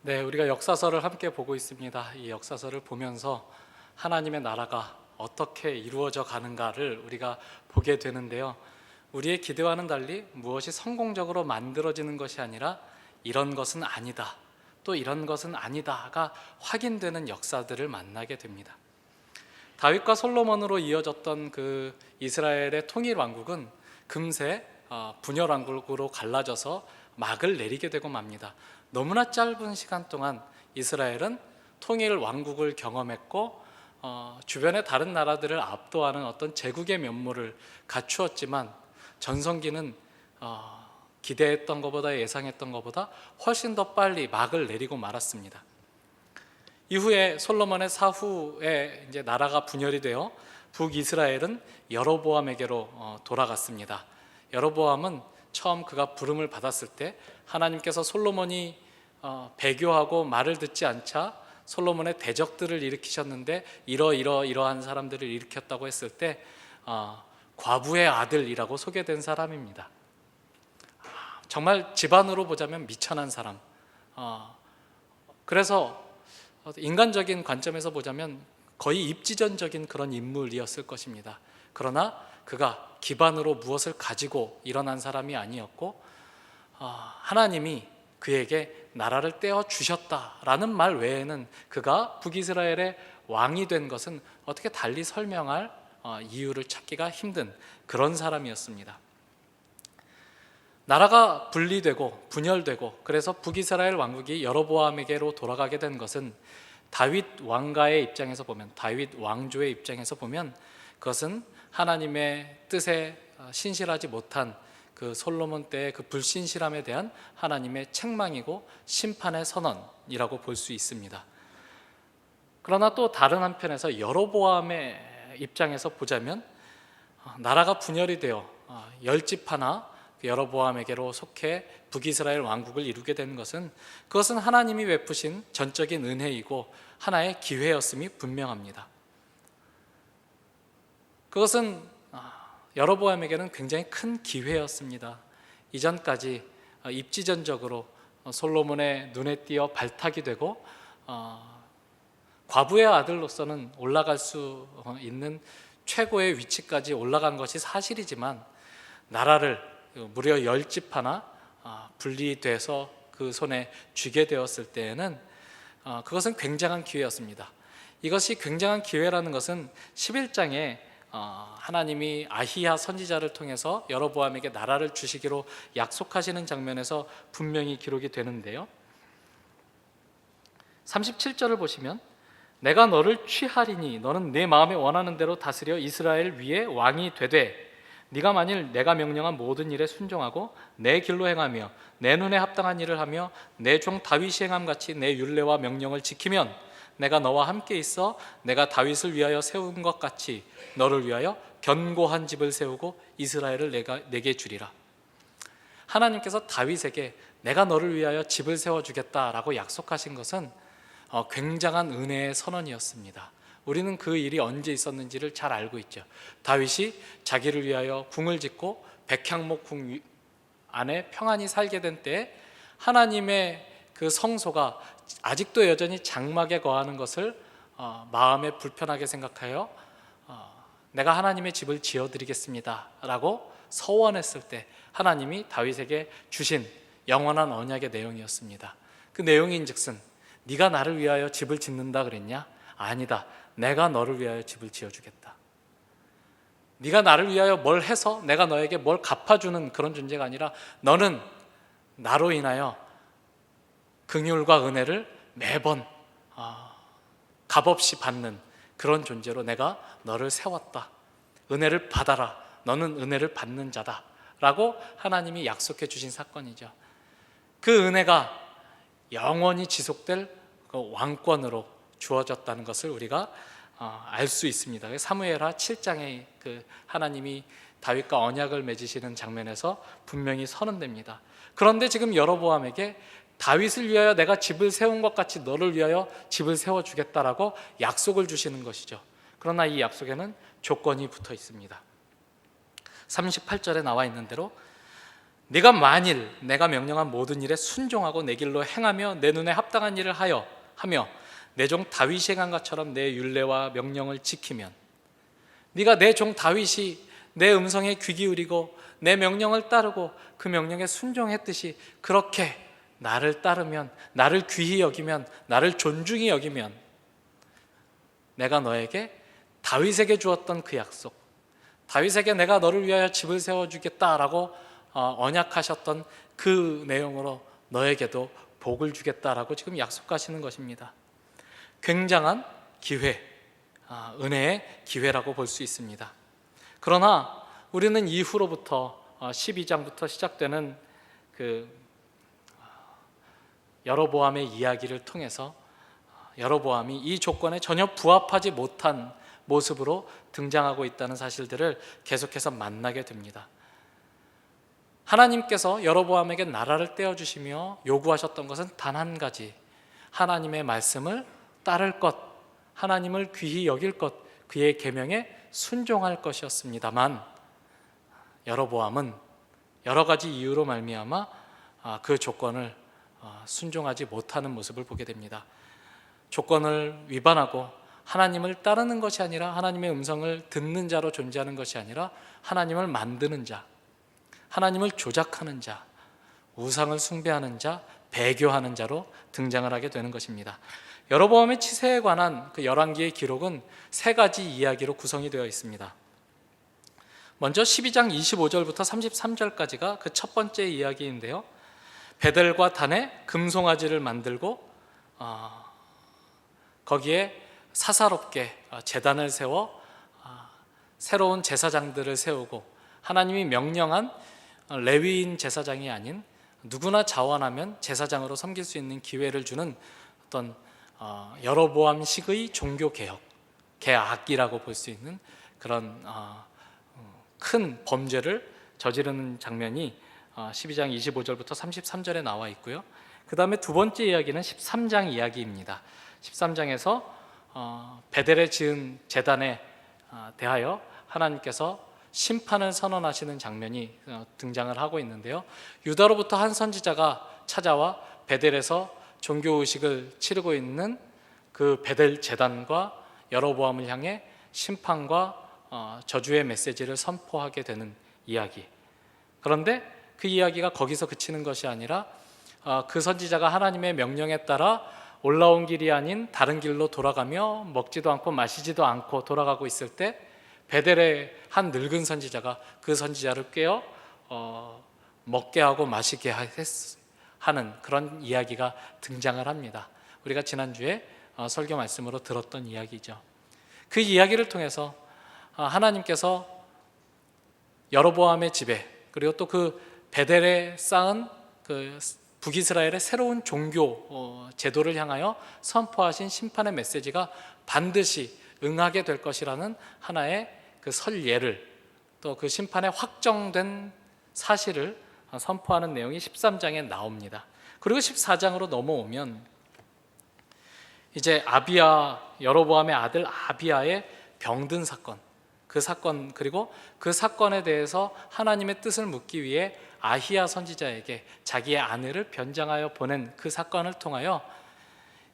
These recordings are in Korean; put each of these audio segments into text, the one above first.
네, 우리가 역사서를 함께 보고 있습니다. 이 역사서를 보면서 하나님의 나라가 어떻게 이루어져 가는가를 우리가 보게 되는데요. 우리의 기대와는 달리 무엇이 성공적으로 만들어지는 것이 아니라 이런 것은 아니다, 또 이런 것은 아니다가 확인되는 역사들을 만나게 됩니다. 다윗과 솔로몬으로 이어졌던 그 이스라엘의 통일 왕국은 금세 분열 왕국으로 갈라져서 막을 내리게 되고 맙니다. 너무나 짧은 시간 동안 이스라엘은 통일 왕국을 경험했고 주변의 다른 나라들을 압도하는 어떤 제국의 면모를 갖추었지만 전성기는 기대했던 것보다 예상했던 것보다 훨씬 더 빨리 막을 내리고 말았습니다. 이후에 솔로몬의 사후에 이제 나라가 분열이 되어 북이스라엘은 여로보암에게로 돌아갔습니다. 여로보암은 처음 그가 부름을 받았을 때 하나님께서 솔로몬이 배교하고 말을 듣지 않자 솔로몬의 대적들을 일으키셨는데 이러한 사람들을 일으켰다고 했을 때 과부의 아들이라고 소개된 사람입니다. 정말 집안으로 보자면 미천한 사람. 그래서 인간적인 관점에서 보자면 거의 입지전적인 그런 인물이었을 것입니다. 그러나 그가 기반으로 무엇을 가지고 일어난 사람이 아니었고 하나님이 그에게 나라를 떼어 주셨다라는 말 외에는 그가 북이스라엘의 왕이 된 것은 어떻게 달리 설명할 이유를 찾기가 힘든 그런 사람이었습니다. 나라가 분리되고 분열되고 그래서 북이스라엘 왕국이 여로보암에게로 돌아가게 된 것은 다윗 왕가의 입장에서 보면, 다윗 왕조의 입장에서 보면 그것은 하나님의 뜻에 신실하지 못한 그 솔로몬 때의 그 불신실함에 대한 하나님의 책망이고 심판의 선언이라고 볼 수 있습니다. 그러나 또 다른 한편에서 여로보암의 입장에서 보자면 나라가 분열이 되어 열 집 하나 여로보암에게로 속해 북이스라엘 왕국을 이루게 된 것은 그것은 하나님이 베푸신 전적인 은혜이고 하나의 기회였음이 분명합니다. 그것은 여로보암에게는 굉장히 큰 기회였습니다. 이전까지 입지전적으로 솔로몬의 눈에 띄어 발탁이 되고 과부의 아들로서는 올라갈 수 있는 최고의 위치까지 올라간 것이 사실이지만 나라를 무려 10집 하나 분리돼서 그 손에 쥐게 되었을 때에는 그것은 굉장한 기회였습니다. 이것이 굉장한 기회라는 것은 11장에 하나님이 아히야 선지자를 통해서 여로보암에게 나라를 주시기로 약속하시는 장면에서 분명히 기록이 되는데요. 37절을 보시면 내가 너를 취하리니 너는 내 마음에 원하는 대로 다스려 이스라엘 위에 왕이 되되 네가 만일 내가 명령한 모든 일에 순종하고 내 길로 행하며 내 눈에 합당한 일을 하며 내 종 다윗이 행함같이 내 율례와 명령을 지키면 내가 너와 함께 있어 내가 다윗을 위하여 세운 것 같이 너를 위하여 견고한 집을 세우고 이스라엘을 내게 주리라. 하나님께서 다윗에게 내가 너를 위하여 집을 세워주겠다라고 약속하신 것은 굉장한 은혜의 선언이었습니다. 우리는 그 일이 언제 있었는지를 잘 알고 있죠. 다윗이 자기를 위하여 궁을 짓고 백향목 궁 안에 평안히 살게 된 때에 하나님의 그 성소가 아직도 여전히 장막에 거하는 것을 마음에 불편하게 생각하여 내가 하나님의 집을 지어드리겠습니다 라고 서원했을 때 하나님이 다윗에게 주신 영원한 언약의 내용이었습니다. 그 내용인즉슨 네가 나를 위하여 집을 짓는다 그랬냐? 아니다. 내가 너를 위하여 집을 지어주겠다. 네가 나를 위하여 뭘 해서 내가 너에게 뭘 갚아주는 그런 존재가 아니라 너는 나로 인하여 긍휼과 은혜를 매번 값없이 받는 그런 존재로 내가 너를 세웠다. 은혜를 받아라. 너는 은혜를 받는 자다 라고 하나님이 약속해 주신 사건이죠. 그 은혜가 영원히 지속될 그 왕권으로 주어졌다는 것을 우리가 알 수 있습니다. 사무엘하 7장에 그 하나님이 다윗과 언약을 맺으시는 장면에서 분명히 선언됩니다. 그런데 지금 여로보암에게 다윗을 위하여 내가 집을 세운 것 같이 너를 위하여 집을 세워주겠다라고 약속을 주시는 것이죠. 그러나 이 약속에는 조건이 붙어 있습니다. 38절에 나와 있는 대로 네가 만일 내가 명령한 모든 일에 순종하고 내 길로 행하며 내 눈에 합당한 일을 하며 내 종 다윗이 행한 것처럼 내 율례와 명령을 지키면, 네가 내 종 다윗이 내 음성에 귀 기울이고 내 명령을 따르고 그 명령에 순종했듯이 그렇게 나를 따르면, 나를 귀히 여기면, 나를 존중히 여기면, 내가 너에게 다윗에게 주었던 그 약속, 다윗에게 내가 너를 위하여 집을 세워주겠다라고 언약하셨던 그 내용으로 너에게도 복을 주겠다라고 지금 약속하시는 것입니다. 굉장한 기회, 은혜의 기회라고 볼 수 있습니다. 그러나 우리는 이후로부터 12장부터 시작되는 그 여로보암의 이야기를 통해서 여로보암이 이 조건에 전혀 부합하지 못한 모습으로 등장하고 있다는 사실들을 계속해서 만나게 됩니다. 하나님께서 여로보암에게 나라를 떼어주시며 요구하셨던 것은 단 한 가지, 하나님의 말씀을 따를 것, 하나님을 귀히 여길 것, 그의 계명에 순종할 것이었습니다만 여로보암은 여러 가지 이유로 말미암아 그 조건을 순종하지 못하는 모습을 보게 됩니다. 조건을 위반하고 하나님을 따르는 것이 아니라, 하나님의 음성을 듣는 자로 존재하는 것이 아니라 하나님을 만드는 자, 하나님을 조작하는 자, 우상을 숭배하는 자, 배교하는 자로 등장을 하게 되는 것입니다. 여로보암의 치세에 관한 그 열왕기의 기록은 세 가지 이야기로 구성이 되어 있습니다. 먼저 12장 25절부터 33절까지가 그 첫 번째 이야기인데요, 베델과 단에 금송아지를 만들고 거기에 사사롭게 제단을 세워 새로운 제사장들을 세우고, 하나님이 명령한 레위인 제사장이 아닌 누구나 자원하면 제사장으로 섬길 수 있는 기회를 주는 어떤 여로보암식의 종교개혁, 개악이라고 볼 수 있는 그런 큰 범죄를 저지르는 장면이 12장 25절부터 33절에 나와 있고요. 그 다음에 두 번째 이야기는 13장 이야기입니다. 13장에서 베델에 지은 제단에 대하여 하나님께서 심판을 선언하시는 장면이 등장을 하고 있는데요, 유다로부터 한 선지자가 찾아와 베델에서 종교의식을 치르고 있는 그 베델 제단과 여로보암을 향해 심판과 저주의 메시지를 선포하게 되는 이야기. 그런데 그 이야기가 거기서 그치는 것이 아니라 그 선지자가 하나님의 명령에 따라 올라온 길이 아닌 다른 길로 돌아가며 먹지도 않고 마시지도 않고 돌아가고 있을 때 베델의 한 늙은 선지자가 그 선지자를 깨어 먹게 하고 마시게 하는 그런 이야기가 등장을 합니다. 우리가 지난주에 설교 말씀으로 들었던 이야기죠. 그 이야기를 통해서 하나님께서 여로보암의 집에, 그리고 또 그 베델에 쌓은 그 북이스라엘의 새로운 종교 제도를 향하여 선포하신 심판의 메시지가 반드시 응하게 될 것이라는 하나의 그 설예를, 또 그 심판의 확정된 사실을 선포하는 내용이 13장에 나옵니다. 그리고 14장으로 넘어오면 이제 여로보암의 아들 아비야의 병든 사건, 그 사건, 그리고 그 사건에 대해서 하나님의 뜻을 묻기 위해 아히야 선지자에게 자기의 아내를 변장하여 보낸 그 사건을 통하여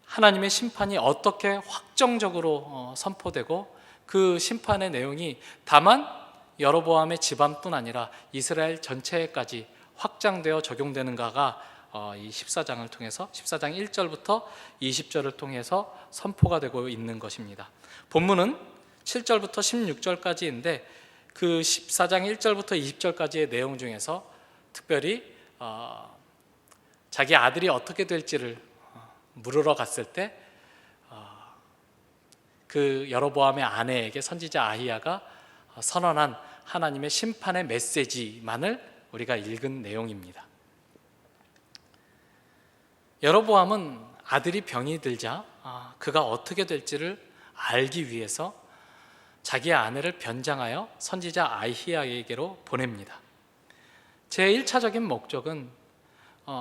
하나님의 심판이 어떻게 확정적으로 선포되고, 그 심판의 내용이 다만 여로보암의 집안뿐 아니라 이스라엘 전체에까지 확장되어 적용되는가가 이 14장을 통해서, 14장 1절부터 20절을 통해서 선포가 되고 있는 것입니다. 본문은 7절부터 16절까지인데 그 14장 1절부터 20절까지의 내용 중에서 특별히 자기 아들이 어떻게 될지를 물으러 갔을 때 그 여로보암의 아내에게 선지자 아히야가 선언한 하나님의 심판의 메시지만을 우리가 읽은 내용입니다. 여로보암은 아들이 병이 들자 그가 어떻게 될지를 알기 위해서 자기의 아내를 변장하여 선지자 아히야에게로 보냅니다. 제1차적인 목적은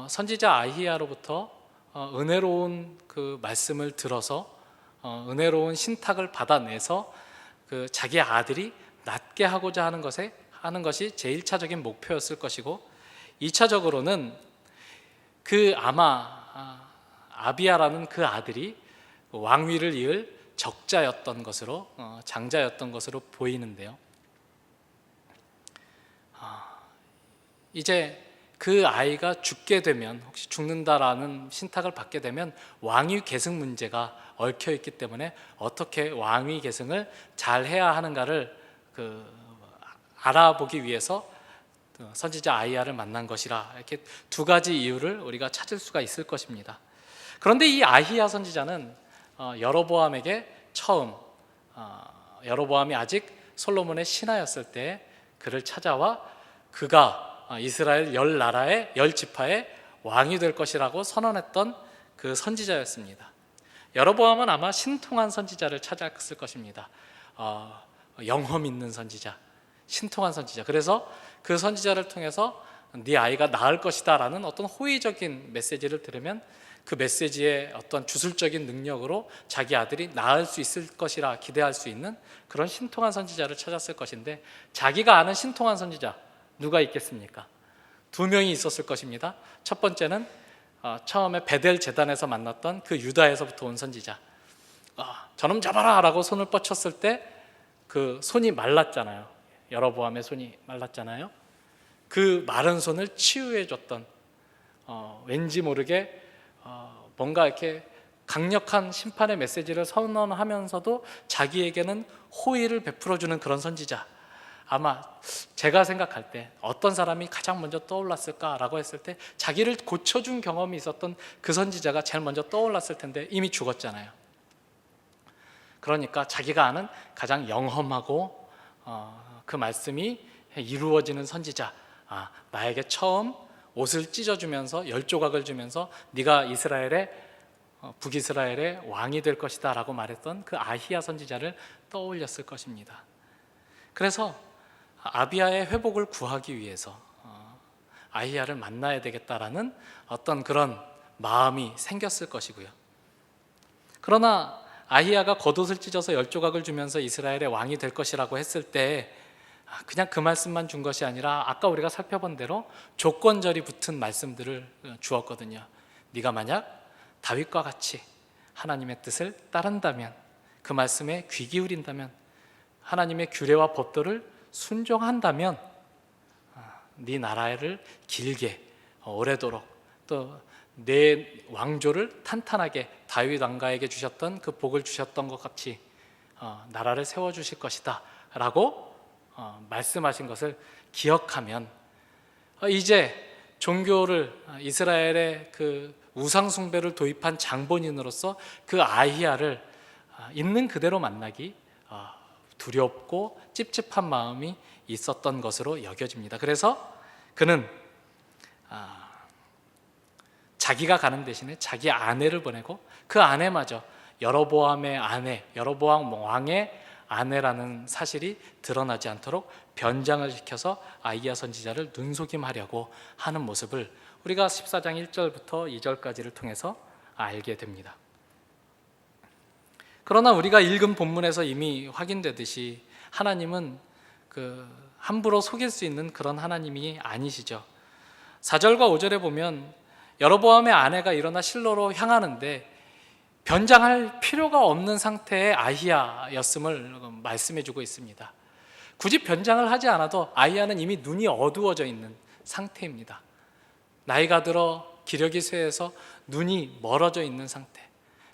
선지자 아히야로부터 은혜로운 그 말씀을 들어서 은혜로운 신탁을 받아내서 그 자기 아들이 낫게 하고자 하는 것이 제1차적인 목표였을 것이고, 2차적으로는 그 아마 아비야라는 그 아들이 왕위를 이을 적자였던 것으로 장자였던 것으로 보이는데요. 이제 그 아이가 죽게 되면, 혹시 죽는다라는 신탁을 받게 되면 왕위 계승 문제가 얽혀 있기 때문에 어떻게 왕위 계승을 잘 해야 하는가를 알아보기 위해서 선지자 아이야를 만난 것이라, 이렇게 두 가지 이유를 우리가 찾을 수가 있을 것입니다. 그런데 이 아히야 선지자는 여로보암에게 처음, 여로보암이 아직 솔로몬의 신하였을 때 그를 찾아와 그가 이스라엘 10나라의 10지파의 왕이 될 것이라고 선언했던 그 선지자였습니다. 여로보암은 아마 신통한 선지자를 찾았을 것입니다. 영험 있는 선지자, 신통한 선지자. 그래서 그 선지자를 통해서 네 아이가 낳을 것이다 라는 어떤 호의적인 메시지를 들으면 그 메시지의 어떤 주술적인 능력으로 자기 아들이 낳을 수 있을 것이라 기대할 수 있는 그런 신통한 선지자를 찾았을 것인데, 자기가 아는 신통한 선지자 누가 있겠습니까? 두 명이 있었을 것입니다. 첫 번째는 처음에 베델 제단에서 만났던 그 유다에서부터 온 선지자. 저놈 잡아라 라고 손을 뻗쳤을 때 그 손이 말랐잖아요. 여로보암의 손이 말랐잖아요. 그 마른 손을 치유해 줬던, 왠지 모르게 뭔가 이렇게 강력한 심판의 메시지를 선언하면서도 자기에게는 호의를 베풀어주는 그런 선지자. 아마 제가 생각할 때 어떤 사람이 가장 먼저 떠올랐을까라고 했을 때 자기를 고쳐준 경험이 있었던 그 선지자가 제일 먼저 떠올랐을 텐데 이미 죽었잖아요. 그러니까 자기가 아는 가장 영험하고 그 말씀이 이루어지는 선지자, 나에게 처음 옷을 찢어주면서 10조각을 주면서 네가 이스라엘의 북이스라엘의 왕이 될 것이다 라고 말했던 그 아히야 선지자를 떠올렸을 것입니다. 그래서 아비야의 회복을 구하기 위해서 아히야를 만나야 되겠다라는 어떤 그런 마음이 생겼을 것이고요. 그러나 아히야가 겉옷을 찢어서 10조각을 주면서 이스라엘의 왕이 될 것이라고 했을 때 그냥 그 말씀만 준 것이 아니라 아까 우리가 살펴본 대로 조건절이 붙은 말씀들을 주었거든요. 네가 만약 다윗과 같이 하나님의 뜻을 따른다면, 그 말씀에 귀 기울인다면, 하나님의 규례와 법도를 순종한다면 네 나라를 길게 오래도록, 또 내 왕조를 탄탄하게 다윗 왕가에게 주셨던 그 복을 주셨던 것 같이 나라를 세워주실 것이다 라고 말씀하신 것을 기억하면 이제 종교를, 이스라엘의 그 우상 숭배를 도입한 장본인으로서 그 아히야를 있는 그대로 만나기 두렵고 찝찝한 마음이 있었던 것으로 여겨집니다. 그래서 그는 자기가 가는 대신에 자기 아내를 보내고 그 아내마저 여로보암의 아내, 여로보암 왕의 아내라는 사실이 드러나지 않도록 변장을 시켜서 아히야 선지자를 눈속임하려고 하는 모습을 우리가 14장 1절부터 2절까지를 통해서 알게 됩니다. 그러나 우리가 읽은 본문에서 이미 확인되듯이 하나님은 함부로 속일 수 있는 그런 하나님이 아니시죠. 4절과 5절에 보면 여로보암의 아내가 일어나 실로로 향하는데 변장할 필요가 없는 상태의 아히야였음을 말씀해주고 있습니다. 굳이 변장을 하지 않아도 아히야는 이미 눈이 어두워져 있는 상태입니다. 나이가 들어 기력이 쇠해서 눈이 멀어져 있는 상태.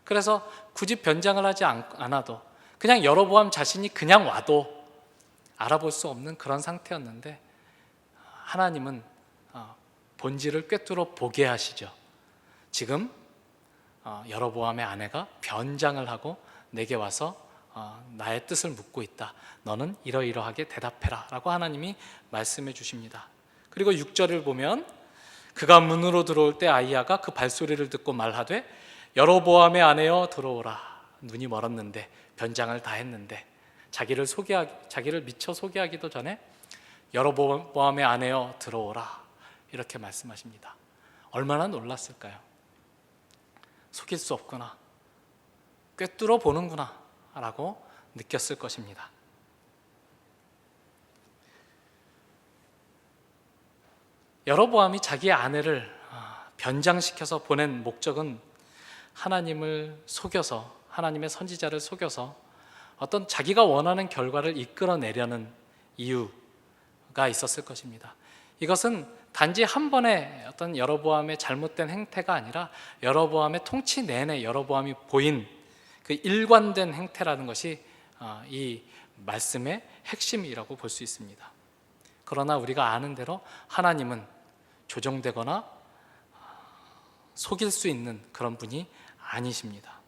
그래서 굳이 변장을 하지 않아도 그냥 여로보암 자신이 그냥 와도 알아볼 수 없는 그런 상태였는데 하나님은 본질을 꿰뚫어 보게 하시죠. 지금 여로보암의 아내가 변장을 하고 내게 와서 나의 뜻을 묻고 있다. 너는 이러이러하게 대답해라 라고 하나님이 말씀해 주십니다. 그리고 6절을 보면 그가 문으로 들어올 때 아히야가 그 발소리를 듣고 말하되 여로보암의 아내여 들어오라. 눈이 멀었는데 변장을 다 했는데 자기를 미처 소개하기도 전에 여로보암의 아내여 들어오라 이렇게 말씀하십니다. 얼마나 놀랐을까요? 속일 수 없구나, 꿰뚫어 보는구나 라고 느꼈을 것입니다. 여로보암이 자기의 아내를 변장시켜서 보낸 목적은 하나님을 속여서, 하나님의 선지자를 속여서 어떤 자기가 원하는 결과를 이끌어내려는 이유가 있었을 것입니다. 이것은 단지 한 번의 어떤 여로보암의 잘못된 행태가 아니라 여로보암의 통치 내내 여로보암이 보인 그 일관된 행태라는 것이 이 말씀의 핵심이라고 볼 수 있습니다. 그러나 우리가 아는 대로 하나님은 조정되거나 속일 수 있는 그런 분이 아니십니다.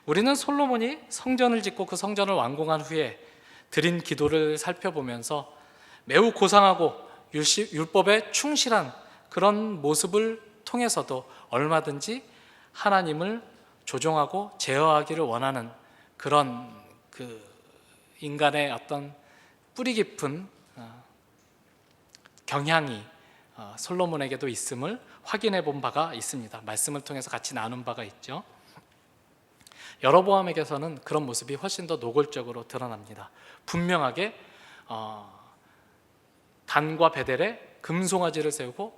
우리는 솔로몬이 성전을 짓고 그 성전을 완공한 후에 드린 기도를 살펴보면서 매우 고상하고 율법에 충실한 그런 모습을 통해서도 얼마든지 하나님을 조종하고 제어하기를 원하는 그런 그 인간의 어떤 뿌리 깊은 경향이 솔로몬에게도 있음을 확인해 본 바가 있습니다. 말씀을 통해서 같이 나눈 바가 있죠. 여로보암에게서는 그런 모습이 훨씬 더 노골적으로 드러납니다. 분명하게 단과 베델에 금송아지를 세우고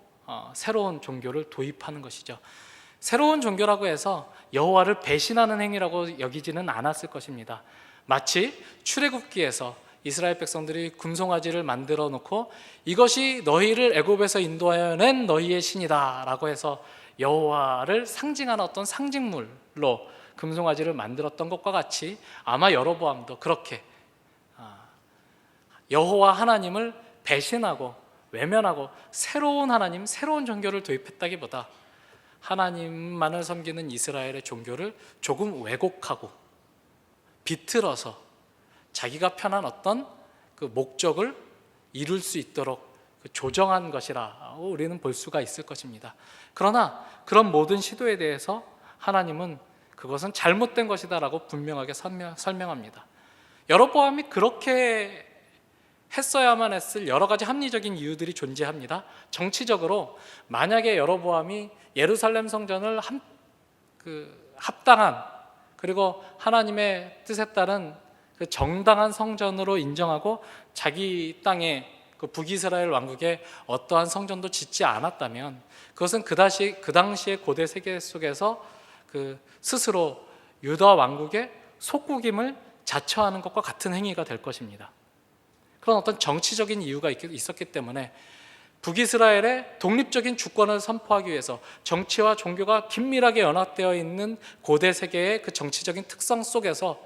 새로운 종교를 도입하는 것이죠. 새로운 종교라고 해서 여호와를 배신하는 행위라고 여기지는 않았을 것입니다. 마치 출애굽기에서 이스라엘 백성들이 금송아지를 만들어 놓고 이것이 너희를 애굽에서 인도하여 낸 너희의 신이다 라고 해서 여호와를 상징하는 어떤 상징물로 금송아지를 만들었던 것과 같이 아마 여로보암도 그렇게 여호와 하나님을 배신하고 외면하고 새로운 하나님, 새로운 종교를 도입했다기보다 하나님만을 섬기는 이스라엘의 종교를 조금 왜곡하고 비틀어서 자기가 편한 어떤 그 목적을 이룰 수 있도록 조정한 것이라 우리는 볼 수가 있을 것입니다. 그러나 그런 모든 시도에 대해서 하나님은 그것은 잘못된 것이다 라고 분명하게 설명합니다. 여로보암이 그렇게 했어야만 했을 여러 가지 합리적인 이유들이 존재합니다. 정치적으로 만약에 여로보암이 예루살렘 성전을 합당한 그리고 하나님의 뜻에 따른 그 정당한 성전으로 인정하고 자기 땅에 그 북이스라엘 왕국에 어떠한 성전도 짓지 않았다면 그것은 그 당시의 고대 세계 속에서 그 스스로 유다 왕국의 속국임을 자처하는 것과 같은 행위가 될 것입니다. 그런 어떤 정치적인 이유가 있었기 때문에 북이스라엘의 독립적인 주권을 선포하기 위해서 정치와 종교가 긴밀하게 연합되어 있는 고대 세계의 그 정치적인 특성 속에서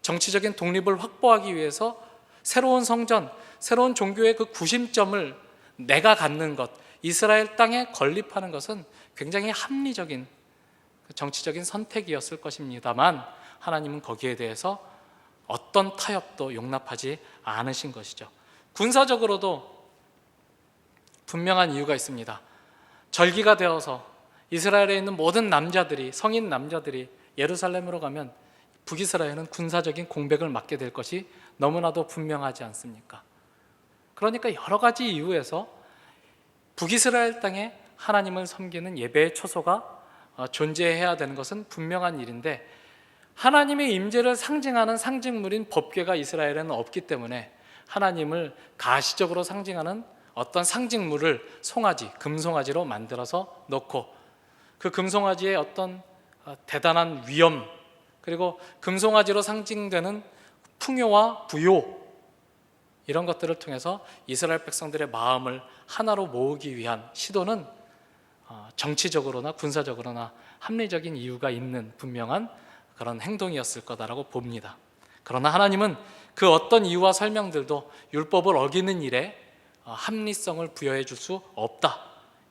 정치적인 독립을 확보하기 위해서 새로운 성전, 새로운 종교의 그 구심점을 내가 갖는 것, 이스라엘 땅에 건립하는 것은 굉장히 합리적인 정치적인 선택이었을 것입니다만 하나님은 거기에 대해서 어떤 타협도 용납하지 않으신 것이죠. 군사적으로도 분명한 이유가 있습니다. 절기가 되어서 이스라엘에 있는 모든 남자들이, 성인 남자들이 예루살렘으로 가면 북이스라엘은 군사적인 공백을 맞게 될 것이 너무나도 분명하지 않습니까? 그러니까 여러 가지 이유에서 북이스라엘 땅에 하나님을 섬기는 예배의 초소가 존재해야 되는 것은 분명한 일인데 하나님의 임재를 상징하는 상징물인 법궤가 이스라엘에는 없기 때문에 하나님을 가시적으로 상징하는 어떤 상징물을 송아지, 금송아지로 만들어서 넣고 그 금송아지의 어떤 대단한 위엄 그리고 금송아지로 상징되는 풍요와 부요 이런 것들을 통해서 이스라엘 백성들의 마음을 하나로 모으기 위한 시도는 정치적으로나 군사적으로나 합리적인 이유가 있는 분명한 그런 행동이었을 거다라고 봅니다. 그러나 하나님은 그 어떤 이유와 설명들도 율법을 어기는 일에 합리성을 부여해 줄 수 없다,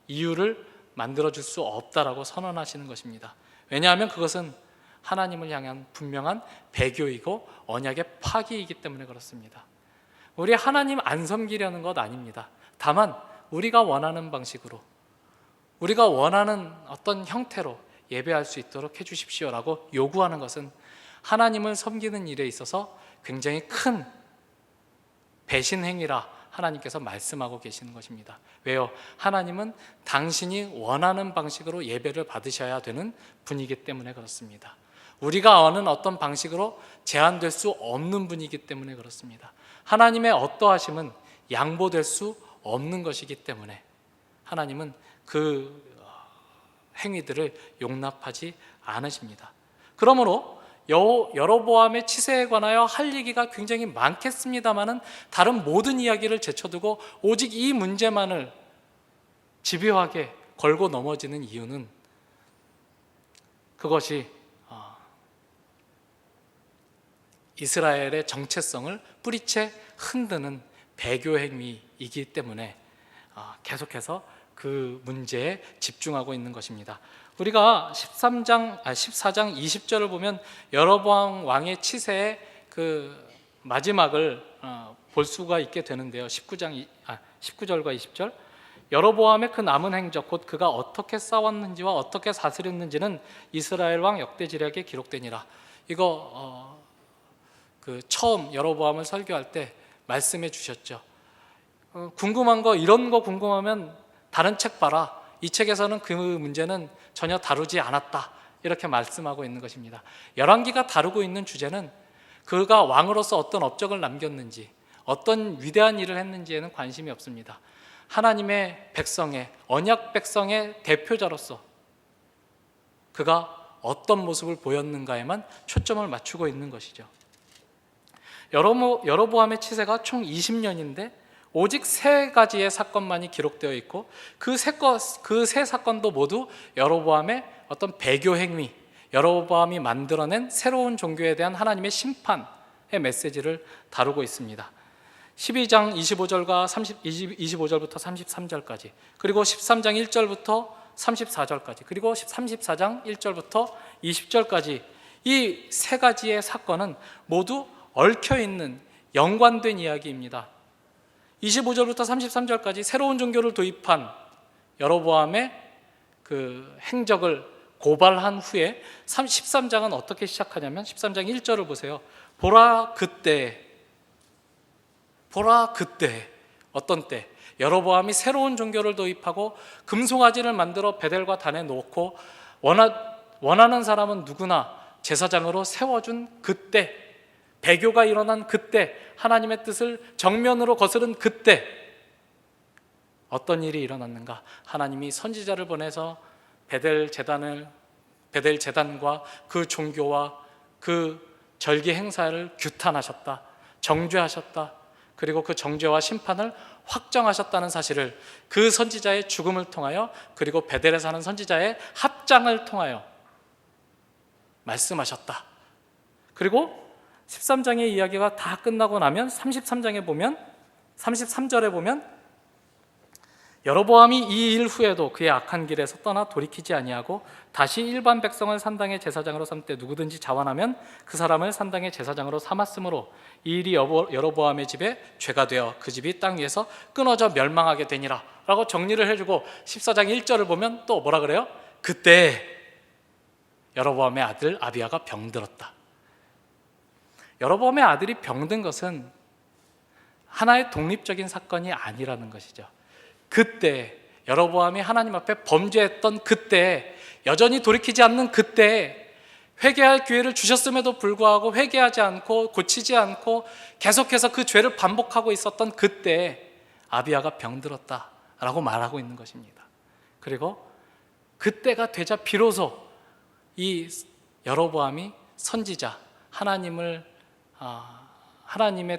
이유를 만들어 줄 수 없다라고 선언하시는 것입니다. 왜냐하면 그것은 하나님을 향한 분명한 배교이고 언약의 파기이기 때문에 그렇습니다. 우리 하나님 안 섬기려는 것 아닙니다. 다만 우리가 원하는 방식으로 우리가 원하는 어떤 형태로 예배할 수 있도록 해주십시오라고 요구하는 것은 하나님을 섬기는 일에 있어서 굉장히 큰 배신 행위라 하나님께서 말씀하고 계시는 것입니다. 왜요? 하나님은 당신이 원하는 방식으로 예배를 받으셔야 되는 분이기 때문에 그렇습니다. 우리가 아는 어떤 방식으로 제한될 수 없는 분이기 때문에 그렇습니다. 하나님의 어떠하심은 양보될 수 없는 것이기 때문에 하나님은 그 행위들을 용납하지 않으십니다. 그러므로 여로보암의 치세에 관하여 할 얘기가 굉장히 많겠습니다마는 다른 모든 이야기를 제쳐두고 오직 이 문제만을 집요하게 걸고 넘어지는 이유는 그것이 이스라엘의 정체성을 뿌리채 흔드는 배교 행위이기 때문에 계속해서 그 문제에 집중하고 있는 것입니다. 우리가 14장 20절을 보면 여로보암 왕의 치세의 그 마지막을 볼 수가 있게 되는데요. 19절과 20절, 여로보암의 그 남은 행적 곧 그가 어떻게 싸웠는지와 어떻게 다스렸는지는 이스라엘 왕 역대지략에 기록되니라. 이거 그 처음 여로보암을 설교할 때 말씀해 주셨죠. 궁금한 거, 이런 거 궁금하면 다른 책 봐라. 이 책에서는 그 문제는 전혀 다루지 않았다. 이렇게 말씀하고 있는 것입니다. 열왕기가 다루고 있는 주제는 그가 왕으로서 어떤 업적을 남겼는지, 어떤 위대한 일을 했는지에는 관심이 없습니다. 하나님의 백성의, 언약 백성의 대표자로서 그가 어떤 모습을 보였는가에만 초점을 맞추고 있는 것이죠. 여로보암의 치세가 총 20년인데 오직 3가지의 사건만이 기록되어 있고 그 세 사건도 모두 여로보암의 어떤 배교 행위, 여로보암이 만들어낸 새로운 종교에 대한 하나님의 심판의 메시지를 다루고 있습니다. 12장 25절부터 33절까지, 그리고 13장 1절부터 34절까지, 그리고 34장 1절부터 20절까지 이 3가지의 사건은 모두 얽혀있는 연관된 이야기입니다. 25절부터 33절까지 새로운 종교를 도입한 여로보암의 그 행적을 고발한 후에 13장은 어떻게 시작하냐면 13장 1절을 보세요. 보라 그때 어떤 때 여로보암이 새로운 종교를 도입하고 금송아지를 만들어 베델과 단에 놓고 원하는 사람은 누구나 제사장으로 세워준 그때, 배교가 일어난 그때, 하나님의 뜻을 정면으로 거스른 그때 어떤 일이 일어났는가? 하나님이 선지자를 보내서 베델 제단과 그 종교와 그 절기 행사를 규탄하셨다, 정죄하셨다. 그리고 그 정죄와 심판을 확정하셨다는 사실을 그 선지자의 죽음을 통하여, 그리고 베델에 사는 선지자의 합장을 통하여 말씀하셨다. 그리고 13장의 이야기가 다 끝나고 나면 33절에 보면 여로보암이 이 일 후에도 그의 악한 길에서 떠나 돌이키지 아니하고 다시 일반 백성을 산당의 제사장으로 삼되 누구든지 자원하면 그 사람을 산당의 제사장으로 삼았으므로 이 일이 여로보암의 집에 죄가 되어 그 집이 땅 위에서 끊어져 멸망하게 되니라 라고 정리를 해주고 14장 1절을 보면 또 뭐라 그래요? 그때 여로보암의 아들 아비야가 병들었다. 여로보암의 아들이 병든 것은 하나의 독립적인 사건이 아니라는 것이죠. 그때 여로보암이 하나님 앞에 범죄했던 그때, 여전히 돌이키지 않는 그때, 회개할 기회를 주셨음에도 불구하고 회개하지 않고 고치지 않고 계속해서 그 죄를 반복하고 있었던 그때 아비야가 병들었다라고 말하고 있는 것입니다. 그리고 그때가 되자 비로소 이 여로보암이 선지자, 하나님의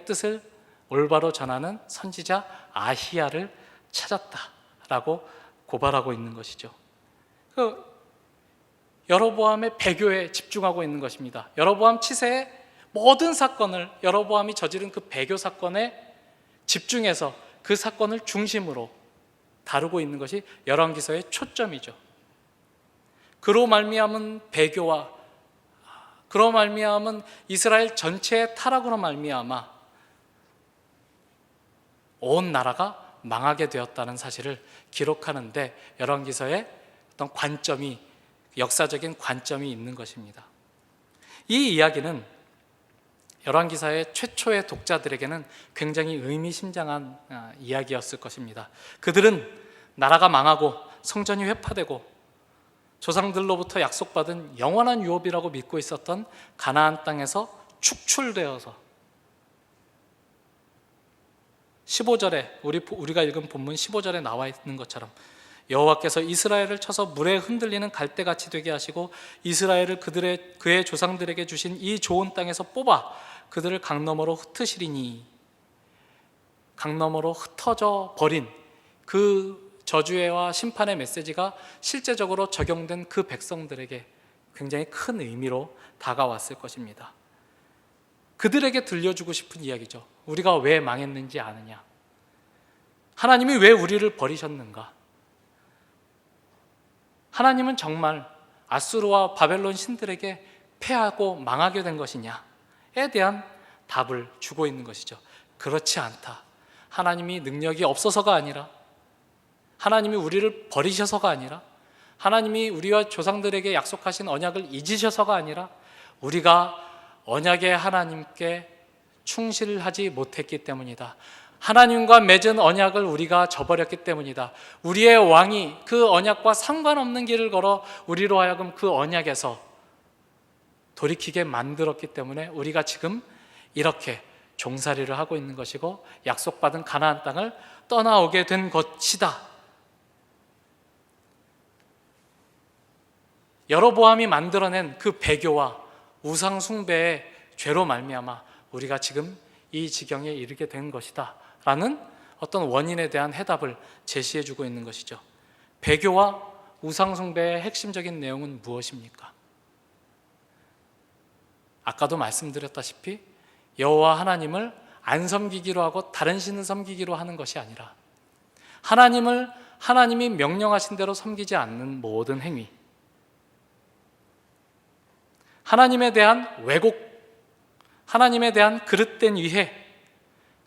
뜻을 올바로 전하는 선지자 아히야를 찾았다라고 고발하고 있는 것이죠. 여로보암의 배교에 집중하고 있는 것입니다. 여로보암 치세의 모든 사건을, 여로보암이 저지른 그 배교 사건에 집중해서 그 사건을 중심으로 다루고 있는 것이 열왕기서의 초점이죠. 그로 말미암은 배교와 그로 말미암은 이스라엘 전체의 타락으로 말미암아 온 나라가 망하게 되었다는 사실을 기록하는데 열왕기서의 어떤 관점이, 역사적인 관점이 있는 것입니다. 이 이야기는 열왕기사의 최초의 독자들에게는 굉장히 의미심장한 이야기였을 것입니다. 그들은 나라가 망하고 성전이 회파되고 조상들로부터 약속받은 영원한 유업이라고 믿고 있었던 가나안 땅에서 축출되어서 15절에 우리가 읽은 본문 15절에 나와 있는 것처럼 여호와께서 이스라엘을 쳐서 물에 흔들리는 갈대같이 되게 하시고 이스라엘을 그의 조상들에게 주신 이 좋은 땅에서 뽑아 그들을 강 너머로 흩으시리니, 강 너머로 흩어져 버린 그 저주와 심판의 메시지가 실제적으로 적용된 그 백성들에게 굉장히 큰 의미로 다가왔을 것입니다. 그들에게 들려주고 싶은 이야기죠. 우리가 왜 망했는지 아느냐? 하나님이 왜 우리를 버리셨는가? 하나님은 정말 아수르와 바벨론 신들에게 패하고 망하게 된 것이냐에 대한 답을 주고 있는 것이죠. 그렇지 않다. 하나님이 능력이 없어서가 아니라, 하나님이 우리를 버리셔서가 아니라, 하나님이 우리와 조상들에게 약속하신 언약을 잊으셔서가 아니라, 우리가 언약의 하나님께 충실하지 못했기 때문이다. 하나님과 맺은 언약을 우리가 저버렸기 때문이다. 우리의 왕이 그 언약과 상관없는 길을 걸어 우리로 하여금 그 언약에서 돌이키게 만들었기 때문에 우리가 지금 이렇게 종살이를 하고 있는 것이고 약속받은 가나안 땅을 떠나오게 된 것이다. 여로보암이 만들어낸 그 배교와 우상 숭배의 죄로 말미암아 우리가 지금 이 지경에 이르게 된 것이다 라는 어떤 원인에 대한 해답을 제시해주고 있는 것이죠. 배교와 우상 숭배의 핵심적인 내용은 무엇입니까? 아까도 말씀드렸다시피 여호와 하나님을 안 섬기기로 하고 다른 신을 섬기기로 하는 것이 아니라 하나님이 명령하신 대로 섬기지 않는 모든 행위, 하나님에 대한 왜곡, 하나님에 대한 그릇된 위해,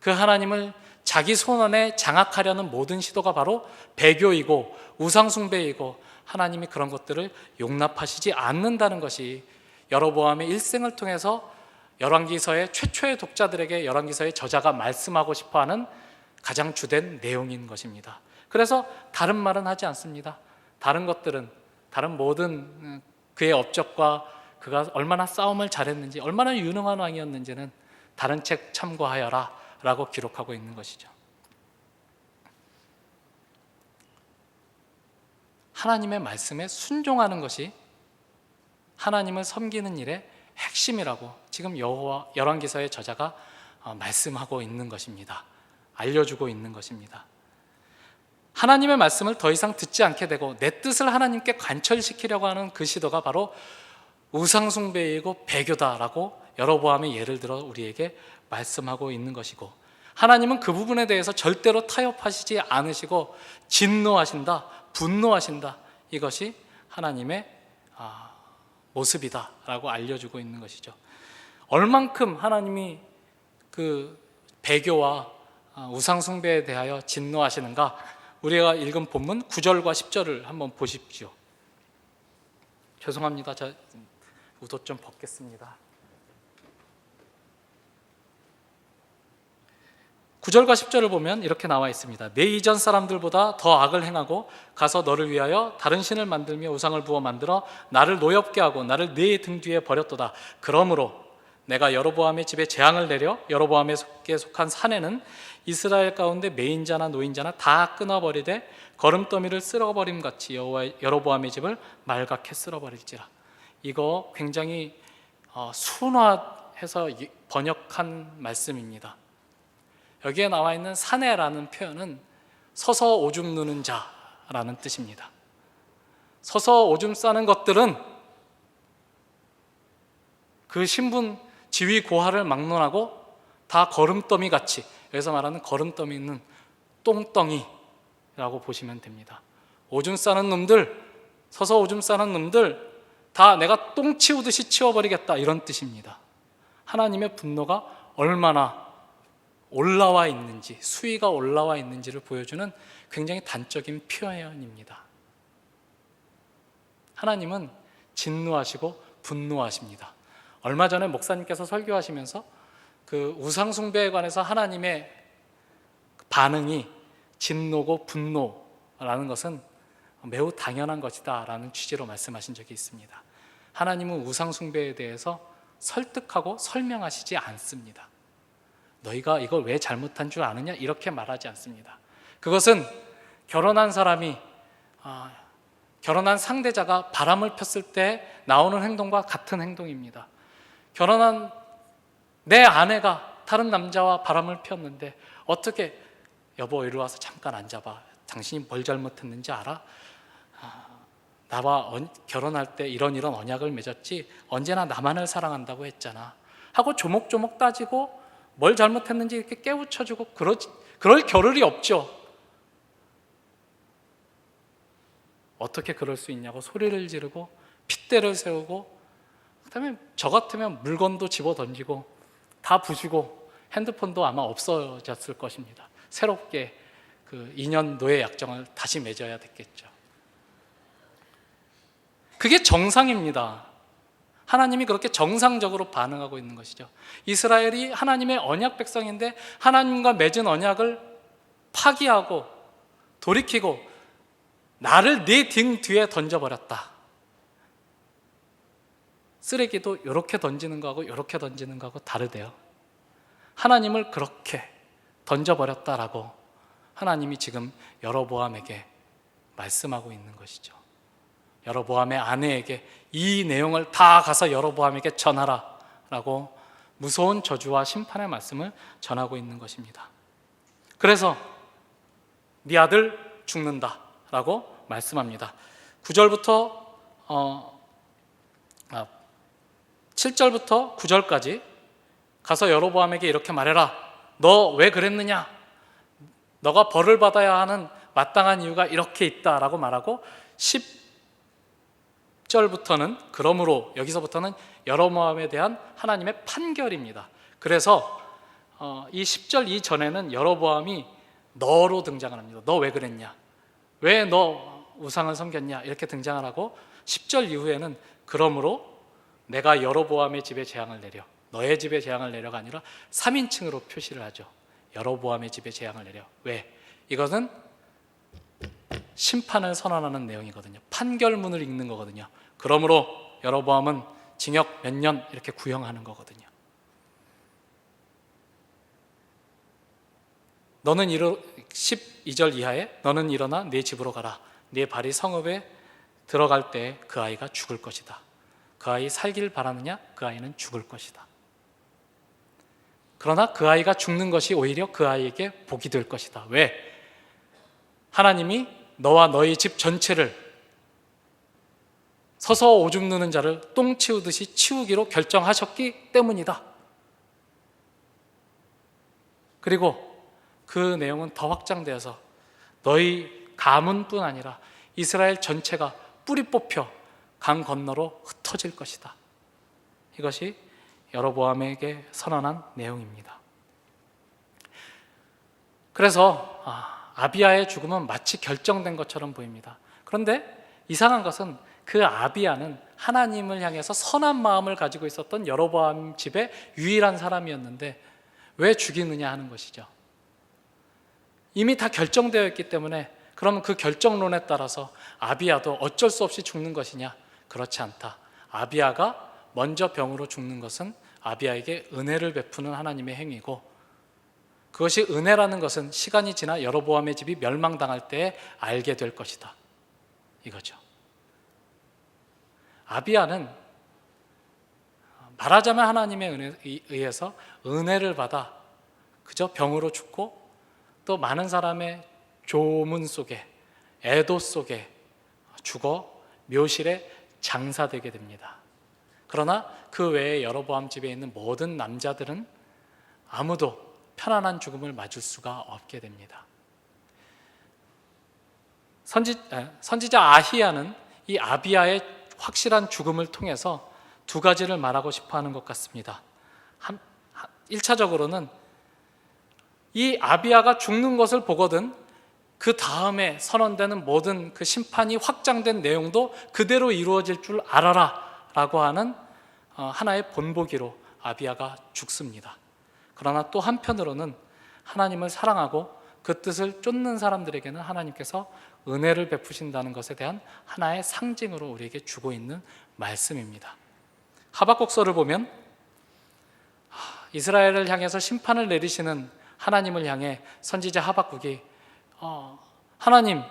그 하나님을 자기 손안에 장악하려는 모든 시도가 바로 배교이고 우상숭배이고 하나님이 그런 것들을 용납하시지 않는다는 것이 여로보암의 일생을 통해서 열왕기서의 최초의 독자들에게 열왕기서의 저자가 말씀하고 싶어하는 가장 주된 내용인 것입니다. 그래서 다른 말은 하지 않습니다. 다른 것들은, 다른 모든 그의 업적과 그가 얼마나 싸움을 잘했는지, 얼마나 유능한 왕이었는지는 다른 책 참고하여라 라고 기록하고 있는 것이죠. 하나님의 말씀에 순종하는 것이 하나님을 섬기는 일의 핵심이라고 지금 열왕기서의 저자가 말씀하고 있는 것입니다. 알려주고 있는 것입니다. 하나님의 말씀을 더 이상 듣지 않게 되고 내 뜻을 하나님께 관철시키려고 하는 그 시도가 바로 우상숭배이고 배교다라고 여로보암의 예를 들어 우리에게 말씀하고 있는 것이고, 하나님은 그 부분에 대해서 절대로 타협하시지 않으시고 진노하신다, 분노하신다. 이것이 하나님의 모습이다라고 알려주고 있는 것이죠. 얼만큼 하나님이 그 배교와 우상숭배에 대하여 진노하시는가? 우리가 읽은 본문 9절과 10절을 한번 보십시오. 죄송합니다. 저 웃옷 좀 벗겠습니다. 9절과 10절을 보면 이렇게 나와 있습니다. 내 이전 사람들보다 더 악을 행하고 가서 너를 위하여 다른 신을 만들며 우상을 부어 만들어 나를 노엽게 하고 나를 네 등 뒤에 버렸도다. 그러므로 내가 여로보암의 집에 재앙을 내려 여로보암에게 속한 산에는 이스라엘 가운데 매인자나 노인자나 다 끊어버리되 거름더미를 쓸어버림 같이 여로보암의 집을 말갛게 쓸어버릴지라. 이거 굉장히 순화해서 번역한 말씀입니다. 여기에 나와 있는 사내라는 표현은 서서 오줌 누는 자라는 뜻입니다. 서서 오줌 싸는 것들은 그 신분, 지위, 고하를 막론하고 다 거름더미 같이, 여기서 말하는 거름더미는 똥덩이라고 보시면 됩니다. 오줌 싸는 놈들, 서서 오줌 싸는 놈들 다 내가 똥 치우듯이 치워버리겠다, 이런 뜻입니다. 하나님의 분노가 얼마나 올라와 있는지, 수위가 올라와 있는지를 보여주는 굉장히 단적인 표현입니다. 하나님은 진노하시고 분노하십니다. 얼마 전에 목사님께서 설교하시면서 그 우상 숭배에 관해서 하나님의 반응이 진노고 분노라는 것은 매우 당연한 것이다 라는 취지로 말씀하신 적이 있습니다. 하나님은 우상 숭배에 대해서 설득하고 설명하시지 않습니다. 너희가 이걸 왜 잘못한 줄 아느냐? 이렇게 말하지 않습니다. 그것은 결혼한 사람이 결혼한 상대자가 바람을 폈을 때 나오는 행동과 같은 행동입니다. 결혼한 내 아내가 다른 남자와 바람을 피웠는데 어떻게 여보 이리 와서 잠깐 앉아봐. 당신이 뭘 잘못했는지 알아? 나와 결혼할 때 이런 언약을 맺었지 언제나 나만을 사랑한다고 했잖아 하고 조목조목 따지고 뭘 잘못했는지 이렇게 깨우쳐주고 그럴 겨를이 없죠. 어떻게 그럴 수 있냐고 소리를 지르고 핏대를 세우고 그다음에 저 같으면 물건도 집어 던지고 다 부수고 핸드폰도 아마 없어졌을 것입니다. 새롭게 그 2년 노예 약정을 다시 맺어야 됐겠죠. 그게 정상입니다. 하나님이 그렇게 정상적으로 반응하고 있는 것이죠. 이스라엘이 하나님의 언약 백성인데 하나님과 맺은 언약을 파기하고 돌이키고 나를 네 등 뒤에 던져버렸다. 쓰레기도 이렇게 던지는 거하고 이렇게 던지는 거하고 다르대요. 하나님을 그렇게 던져버렸다라고 하나님이 지금 여로보암에게 말씀하고 있는 것이죠. 여로보암의 아내에게 이 내용을 다 가서 여로보암에게 전하라 라고 무서운 저주와 심판의 말씀을 전하고 있는 것입니다. 그래서 네 아들 죽는다 라고 말씀합니다. 9절부터 7절부터 9절까지 가서 여로보암에게 이렇게 말해라. 너 왜 그랬느냐? 너가 벌을 받아야 하는 마땅한 이유가 이렇게 있다라고 말하고 10절부터는 그러므로 여기서부터는 여로보암에 대한 하나님의 판결입니다. 그래서 이 10절 이전에는 여로보암이 너로 등장을 합니다. 너 왜 그랬냐? 왜 너 우상을 섬겼냐? 이렇게 등장을 하고 10절 이후에는 그러므로 내가 여로보암의 집에 재앙을 내려 너의 집에 재앙을 내려가 아니라 3인칭으로 표시를 하죠. 여로보암의 집에 재앙을 내려. 왜? 이것은 심판을 선언하는 내용이거든요. 판결문을 읽는 거거든요. 그러므로 여로보암은 징역 몇 년 이렇게 구형하는 거거든요. 너는 12절 이하에 너는 일어나 네 집으로 가라. 네 발이 성읍에 들어갈 때 그 아이가 죽을 것이다. 그 아이 살길 바라느냐? 그 아이는 죽을 것이다. 그러나 그 아이가 죽는 것이 오히려 그 아이에게 복이 될 것이다. 왜? 하나님이 너와 너희 집 전체를 서서 오줌 누는 자를 똥 치우듯이 치우기로 결정하셨기 때문이다. 그리고 그 내용은 더 확장되어서 너희 가문뿐 아니라 이스라엘 전체가 뿌리 뽑혀 강 건너로 흩어질 것이다. 이것이 여로보암에게 선언한 내용입니다. 그래서 아비야의 죽음은 마치 결정된 것처럼 보입니다. 그런데 이상한 것은 그 아비야는 하나님을 향해서 선한 마음을 가지고 있었던 여로보암 집의 유일한 사람이었는데 왜 죽이느냐 하는 것이죠. 이미 다 결정되어 있기 때문에 그러면 그 결정론에 따라서 아비야도 어쩔 수 없이 죽는 것이냐? 그렇지 않다. 아비야가 먼저 병으로 죽는 것은 아비야에게 은혜를 베푸는 하나님의 행위고, 그것이 은혜라는 것은 시간이 지나 여로보암의 집이 멸망당할 때에 알게 될 것이다. 이거죠. 아비야는 말하자면 하나님의 은혜에 의해서 은혜를 받아 그저 병으로 죽고 또 많은 사람의 조문 속에 애도 속에 죽어 묘실에 장사되게 됩니다. 그러나 그 외에 여로보암 집에 있는 모든 남자들은 아무도 편안한 죽음을 맞을 수가 없게 됩니다. 선지자 아히야는 이 아비야의 확실한 죽음을 통해서 두 가지를 말하고 싶어 하는 것 같습니다. 1차적으로는 이 아비야가 죽는 것을 보거든 그 다음에 선언되는 모든 그 심판이 확장된 내용도 그대로 이루어질 줄 알아라 라고 하는 하나의 본보기로 아비야가 죽습니다. 그러나 또 한편으로는 하나님을 사랑하고 그 뜻을 쫓는 사람들에게는 하나님께서 은혜를 베푸신다는 것에 대한 하나의 상징으로 우리에게 주고 있는 말씀입니다. 하박국서를 보면 이스라엘을 향해서 심판을 내리시는 하나님을 향해 선지자 하박국이 하나님,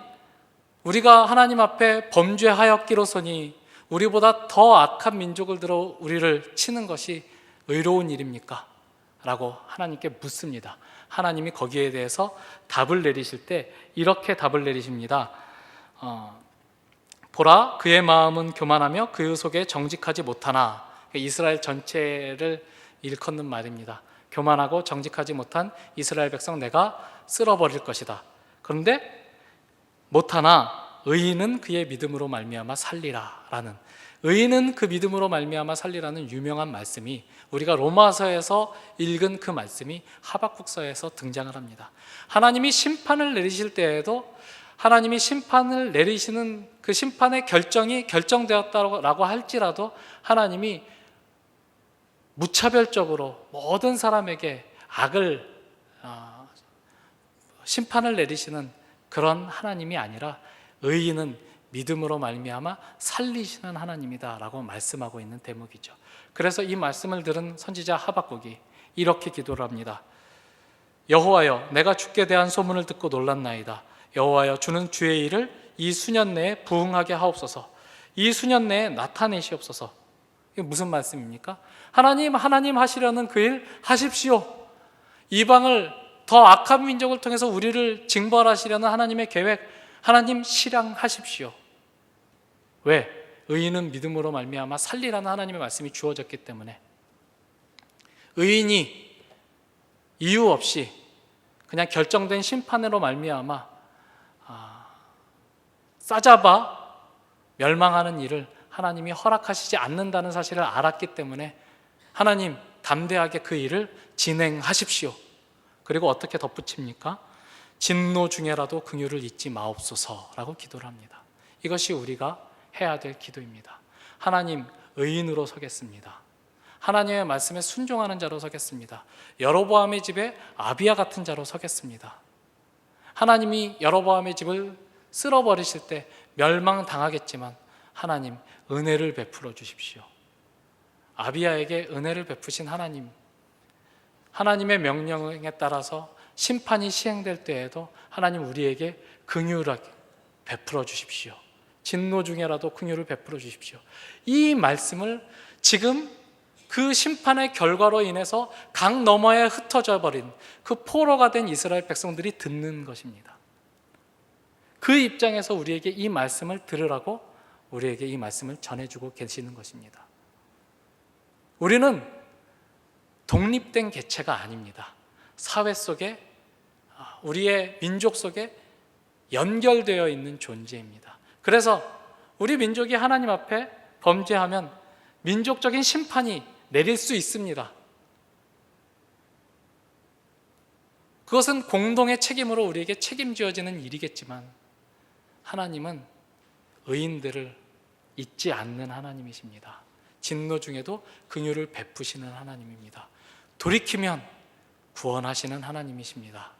우리가 하나님 앞에 범죄하였기로서니 우리보다 더 악한 민족을 들어 우리를 치는 것이 의로운 일입니까? 라고 하나님께 묻습니다. 하나님이 거기에 대해서 답을 내리실 때 이렇게 답을 내리십니다. 보라, 그의 마음은 교만하며 그 속에 정직하지 못하나. 이스라엘 전체를 일컫는 말입니다. 교만하고 정직하지 못한 이스라엘 백성 내가 쓸어버릴 것이다. 그런데 못하나 의인은 그의 믿음으로 말미암아 살리라 라는, 의인은 그 믿음으로 말미암아 살리라는 유명한 말씀이, 우리가 로마서에서 읽은 그 말씀이 하박국서에서 등장을 합니다. 하나님이 심판을 내리실 때에도 하나님이 심판을 내리시는 그 심판의 결정이 결정되었다고 할지라도 하나님이 무차별적으로 모든 사람에게 악을 심판을 내리시는 그런 하나님이 아니라 의인은 믿음으로 말미암아 살리시는 하나님이다 라고 말씀하고 있는 대목이죠. 그래서 이 말씀을 들은 선지자 하박국이 이렇게 기도를 합니다. 여호와여, 내가 주께 대한 소문을 듣고 놀랐나이다. 여호와여, 주는 주의 일을 이 수년 내에 부응하게 하옵소서. 이 수년 내에 나타내시옵소서. 이게 무슨 말씀입니까? 하나님 하시려는 그 일 하십시오. 이방을, 더 악한 민족을 통해서 우리를 징벌하시려는 하나님의 계획, 하나님 실행하십시오. 왜? 의인은 믿음으로 말미암아 살리라는 하나님의 말씀이 주어졌기 때문에. 의인이 이유 없이 그냥 결정된 심판으로 말미암아 싸잡아 멸망하는 일을 하나님이 허락하시지 않는다는 사실을 알았기 때문에 하나님 담대하게 그 일을 진행하십시오. 그리고 어떻게 덧붙입니까? 진노 중에라도 긍휼을 잊지 마옵소서라고 기도를 합니다. 이것이 우리가 해야 될 기도입니다. 하나님, 의인으로 서겠습니다. 하나님의 말씀에 순종하는 자로 서겠습니다. 여로보암의 집에 아비야 같은 자로 서겠습니다. 하나님이 여로보암의 집을 쓸어버리실 때 멸망당하겠지만 하나님, 은혜를 베풀어 주십시오. 아비야에게 은혜를 베푸신 하나님, 하나님의 명령에 따라서 심판이 시행될 때에도 하나님 우리에게 긍휼하게 베풀어 주십시오. 진노 중에라도 긍휼을 베풀어 주십시오. 이 말씀을 지금 그 심판의 결과로 인해서 강 너머에 흩어져 버린 그 포로가 된 이스라엘 백성들이 듣는 것입니다. 그 입장에서 우리에게 이 말씀을 들으라고 우리에게 이 말씀을 전해주고 계시는 것입니다. 우리는 독립된 개체가 아닙니다. 사회 속에, 우리의 민족 속에 연결되어 있는 존재입니다. 그래서 우리 민족이 하나님 앞에 범죄하면 민족적인 심판이 내릴 수 있습니다. 그것은 공동의 책임으로 우리에게 책임지어지는 일이겠지만 하나님은 의인들을 잊지 않는 하나님이십니다. 진노 중에도 긍휼을 베푸시는 하나님입니다. 돌이키면 구원하시는 하나님이십니다.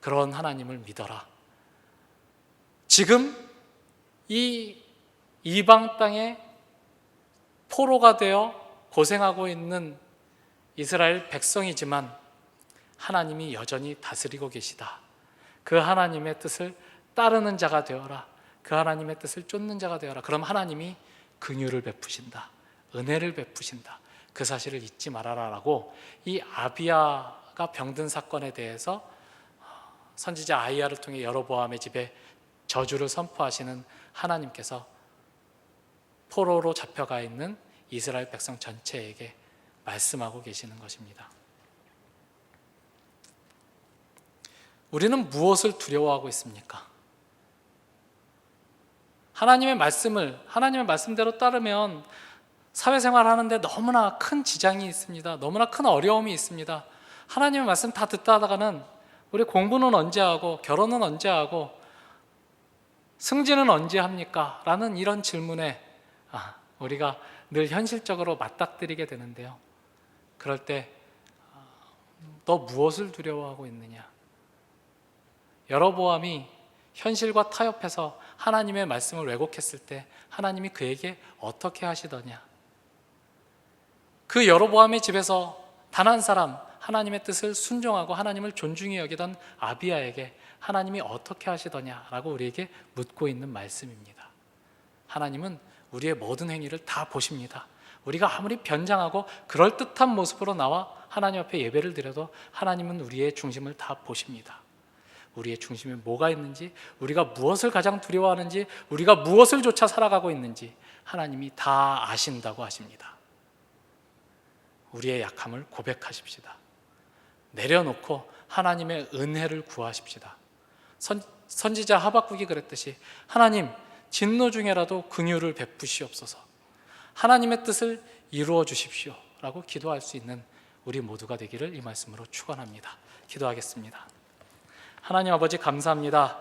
그런 하나님을 믿어라. 지금 이 이방 땅에 포로가 되어 고생하고 있는 이스라엘 백성이지만 하나님이 여전히 다스리고 계시다. 그 하나님의 뜻을 따르는 자가 되어라. 그 하나님의 뜻을 쫓는 자가 되어라. 그럼 하나님이 긍휼을 베푸신다. 은혜를 베푸신다. 그 사실을 잊지 말아라라고 이 아비야가 병든 사건에 대해서 선지자 아이야를 통해 여로보암의 집에 저주를 선포하시는 하나님께서 포로로 잡혀가 있는 이스라엘 백성 전체에게 말씀하고 계시는 것입니다. 우리는 무엇을 두려워하고 있습니까? 하나님의 말씀대로 따르면 사회생활 하는데 너무나 큰 지장이 있습니다. 너무나 큰 어려움이 있습니다. 하나님의 말씀 다 듣다 하다가는 우리 공부는 언제 하고 결혼은 언제 하고 승진은 언제 합니까? 라는 이런 질문에 우리가 늘 현실적으로 맞닥뜨리게 되는데요. 그럴 때 너 무엇을 두려워하고 있느냐? 여로보암이 현실과 타협해서 하나님의 말씀을 왜곡했을 때 하나님이 그에게 어떻게 하시더냐? 그 여로보암의 집에서 단 한 사람, 하나님의 뜻을 순종하고 하나님을 존중히 여기던 아비야에게 하나님이 어떻게 하시더냐라고 우리에게 묻고 있는 말씀입니다. 하나님은 우리의 모든 행위를 다 보십니다. 우리가 아무리 변장하고 그럴듯한 모습으로 나와 하나님 앞에 예배를 드려도 하나님은 우리의 중심을 다 보십니다. 우리의 중심에 뭐가 있는지, 우리가 무엇을 가장 두려워하는지, 우리가 무엇을 쫓아 살아가고 있는지 하나님이 다 아신다고 하십니다. 우리의 약함을 고백하십시다. 내려놓고 하나님의 은혜를 구하십시다. 선지자 하박국이 그랬듯이 하나님, 진노 중에라도 긍휼을 베푸시옵소서, 하나님의 뜻을 이루어 주십시오 라고 기도할 수 있는 우리 모두가 되기를 이 말씀으로 축원합니다. 기도하겠습니다. 하나님 아버지, 감사합니다.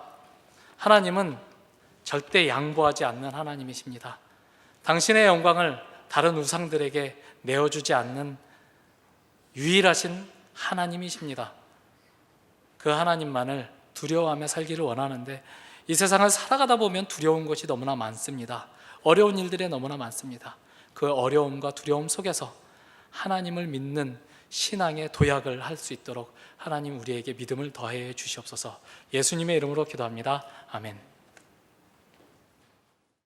하나님은 절대 양보하지 않는 하나님이십니다. 당신의 영광을 다른 우상들에게 내어주지 않는 유일하신 하나님이십니다. 그 하나님만을 두려워하며 살기를 원하는데 이 세상을 살아가다 보면 두려운 것이 너무나 많습니다. 어려운 일들이 너무나 많습니다. 그 어려움과 두려움 속에서 하나님을 믿는 신앙의 도약을 할 수 있도록 하나님 우리에게 믿음을 더해 주시옵소서. 예수님의 이름으로 기도합니다. 아멘.